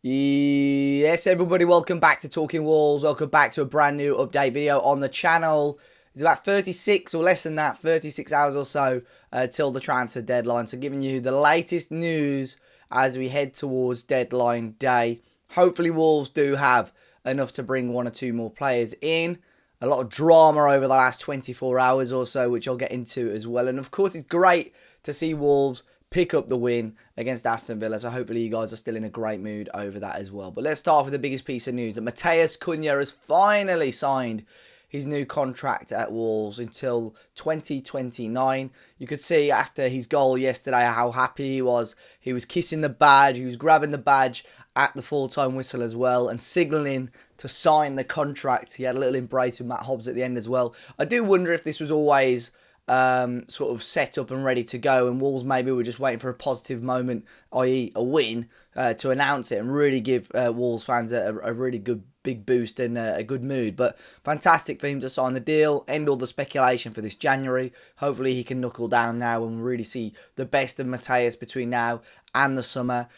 Yes, everybody, welcome back to Talking Wolves. Welcome back to a brand new update video on the channel. It's about 36 or less than that, 36 hours or so till the transfer deadline. So giving you the latest news as we head towards deadline day. Hopefully Wolves do have enough to bring one or two more players in. A lot of drama over the last 24 hours or so, which I'll get into as well. And of course, it's great to see Wolves pick up the win against Aston Villa. So hopefully you guys are still in a great mood over that as well. But let's start with the biggest piece of news. That Matheus Cunha has finally signed his new contract at Wolves until 2029. You could see after his goal yesterday how happy he was. He was kissing the badge. He was grabbing the badge at the full-time whistle as well and signalling to sign the contract. He had a little embrace with Matt Hobbs at the end as well. I do wonder if this was always sort of set up and ready to go, and Wolves maybe were just waiting for a positive moment, i.e. a win, to announce it and really give Wolves fans a really good big boost and a good mood. But fantastic for him to sign the deal, end all the speculation for this January. Hopefully he can knuckle down now and really see the best of Matheus between now and the summer.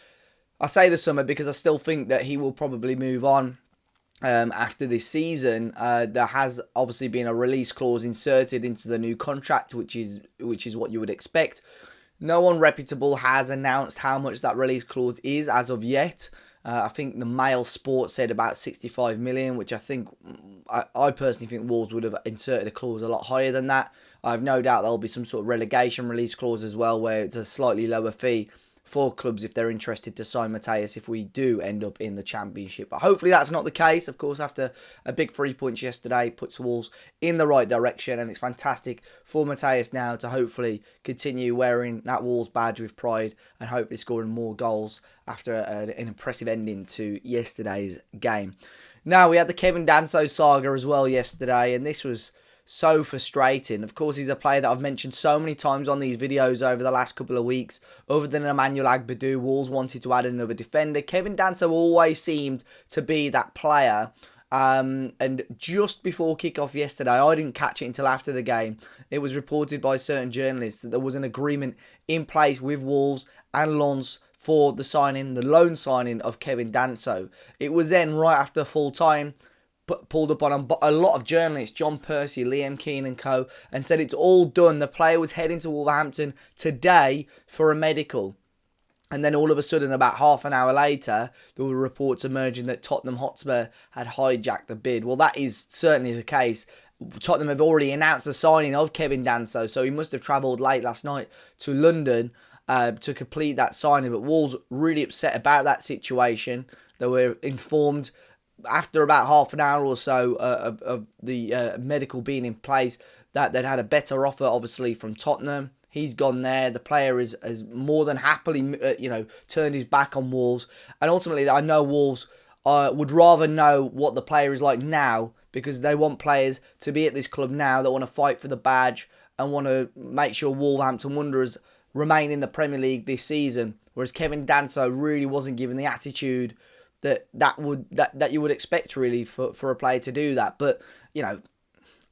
I say the summer because I still think that he will probably move on after this season. There has obviously been a release clause inserted into the new contract, which is what you would expect. No one reputable has announced how much that release clause is as of yet. I think the Mail Sport said about 65 million, which I personally think Wolves would have inserted a clause a lot higher than that. I have no doubt there'll be some sort of relegation release clause as well, where it's a slightly lower fee for clubs if they're interested to sign Matheus if we do end up in the Championship. But hopefully that's not the case. Of course, after a big 3 points yesterday, puts Wolves in the right direction, and it's fantastic for Matheus now to hopefully continue wearing that Wolves badge with pride and hopefully scoring more goals after an impressive ending to yesterday's game. Now, we had the Kevin Danso saga as well yesterday, and this was so frustrating. Of course, he's a player that I've mentioned so many times on these videos over the last couple of weeks. Other than Emmanuel Agbadou, Wolves wanted to add another defender. Kevin Danso always seemed to be that player. And just before kickoff yesterday, I didn't catch it until after the game. It was reported by certain journalists that there was an agreement in place with Wolves and Lens for the loan signing of Kevin Danso. It was then right after full time pulled up on a lot of journalists, John Percy, Liam Keane and co, and said it's all done. The player was heading to Wolverhampton today for a medical. And then all of a sudden, about half an hour later, there were reports emerging that Tottenham Hotspur had hijacked the bid. Well, that is certainly the case. Tottenham have already announced the signing of Kevin Danso, so he must have travelled late last night to London to complete that signing. But Wolves really upset about that situation. They were informed after about half an hour or so of the medical being in place that they'd had a better offer, obviously, from Tottenham. He's gone there. The player has more than happily, turned his back on Wolves. And ultimately, I know Wolves would rather know what the player is like now, because they want players to be at this club now that want to fight for the badge and want to make sure Wolverhampton Wanderers remain in the Premier League this season. Whereas Kevin Danso really wasn't given the attitude that you would expect, really, for a player to do that. But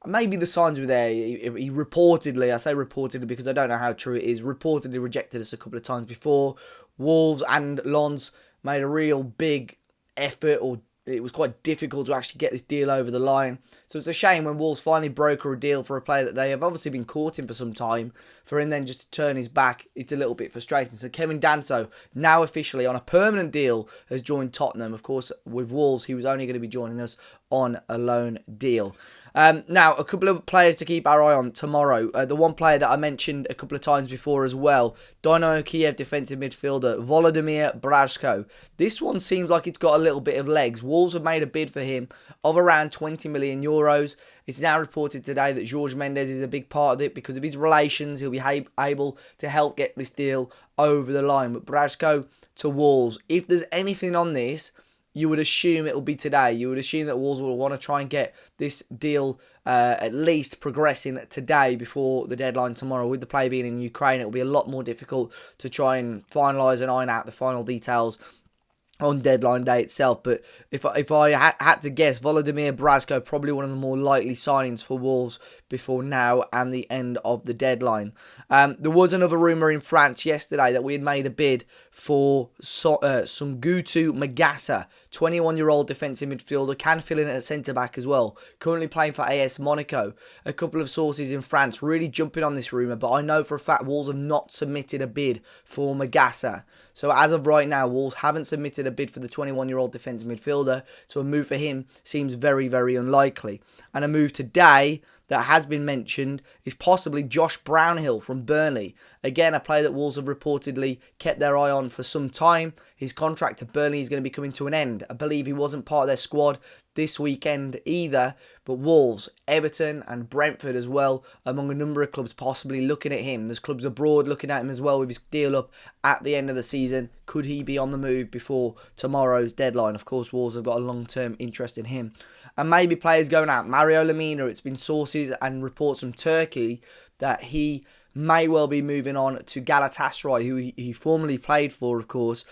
maybe the signs were there. He reportedly, I say reportedly because I don't know how true it is, reportedly rejected us a couple of times before. Wolves and Lens made a real big effort, or it was quite difficult to actually get this deal over the line. So it's a shame when Wolves finally broker a deal for a player that they have obviously been courting for some time, for him then just to turn his back. It's a little bit frustrating. So Kevin Danso, now officially on a permanent deal, has joined Tottenham. Of course, with Wolves, he was only going to be joining us on a loan deal. Now, a couple of players to keep our eye on tomorrow. The one player that I mentioned a couple of times before as well, Dynamo Kiev defensive midfielder Volodymyr Brazko. This one seems like it's got a little bit of legs. Wolves have made a bid for him of around 20 million euros. It's now reported today that Jorge Mendes is a big part of it because of his relations. He'll be able to help get this deal over the line. But Brazko to Wolves, if there's anything on this, you would assume it will be today. You would assume that Wolves will want to try and get this deal at least progressing today before the deadline tomorrow. With the play being in Ukraine, it will be a lot more difficult to try and finalise and iron out the final details on deadline day itself. But if I had to guess, Volodymyr Brazko probably one of the more likely signings for Wolves before now and the end of the deadline. There was another rumour in France yesterday that we had made a bid for Sungutu Magasa, 21-year-old defensive midfielder, can fill in at centre-back as well. Currently playing for AS Monaco. A couple of sources in France really jumping on this rumour, but I know for a fact Wolves have not submitted a bid for Magasa. So as of right now, Wolves haven't submitted a bid for the 21-year-old defensive midfielder, so a move for him seems very, very unlikely. And a move today that has been mentioned is possibly Josh Brownhill from Burnley. Again, a player that Wolves have reportedly kept their eye on for some time. His contract at Burnley is going to be coming to an end. I believe he wasn't part of their squad this weekend either, but Wolves, Everton and Brentford as well, among a number of clubs possibly looking at him. There's clubs abroad looking at him as well with his deal up at the end of the season. Could he be on the move before tomorrow's deadline? Of course, Wolves have got a long-term interest in him. And maybe players going out. Mario Lemina, it's been sources and reports from Turkey that he may well be moving on to Galatasaray, who he formerly played for, of course.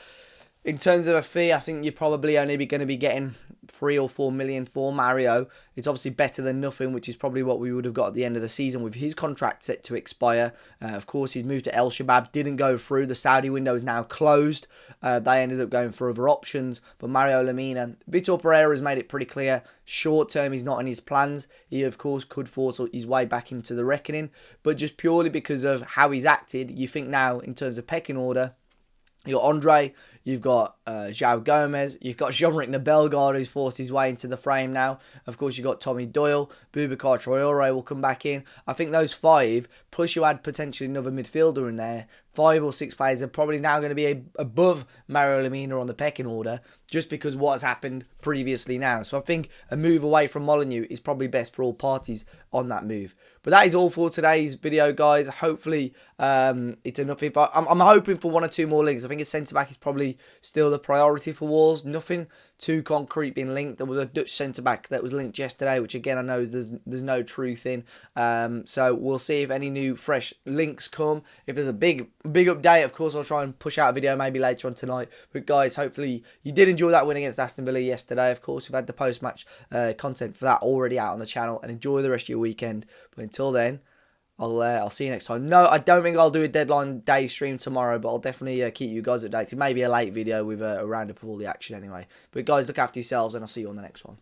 In terms of a fee, I think you're probably only going to be getting 3 or 4 million for Mario. It's obviously better than nothing, which is probably what we would have got at the end of the season with his contract set to expire. Of course, he's moved to El Shabab, didn't go through. The Saudi window is now closed. They ended up going for other options. But Mario Lemina, Vitor Pereira has made it pretty clear. Short term, he's not in his plans. He, of course, could force his way back into the reckoning. But just purely because of how he's acted, you think now, in terms of pecking order, you've got Andre, you've got João Gomez, you've got Jean-Ric Bellegarde, who's forced his way into the frame now. Of course, you've got Tommy Doyle, Boubacar Traoré will come back in. I think those 5, plus you add potentially another midfielder in there, 5 or 6 players are probably now going to be above Mario Lemina on the pecking order, just because what has happened previously now. So I think a move away from Molineux is probably best for all parties on that move. But that is all for today's video, guys. Hopefully, it's enough. I'm hoping for 1 or 2 more links. I think a centre-back is probably still the priority for Wolves. Nothing too concrete being linked. There was a Dutch centre-back that was linked yesterday, which again I know there's no truth in. So we'll see if any new fresh links come. If there's a big update, of course I'll try and push out a video maybe later on tonight. But guys, hopefully you did enjoy that win against Aston Villa yesterday. Of course, we've had the post-match content for that already out on the channel, and enjoy the rest of your weekend. But until then, I'll see you next time. No, I don't think I'll do a deadline day stream tomorrow, but I'll definitely keep you guys updated. Maybe a late video with a roundup of all the action anyway. But guys, look after yourselves, and I'll see you on the next one.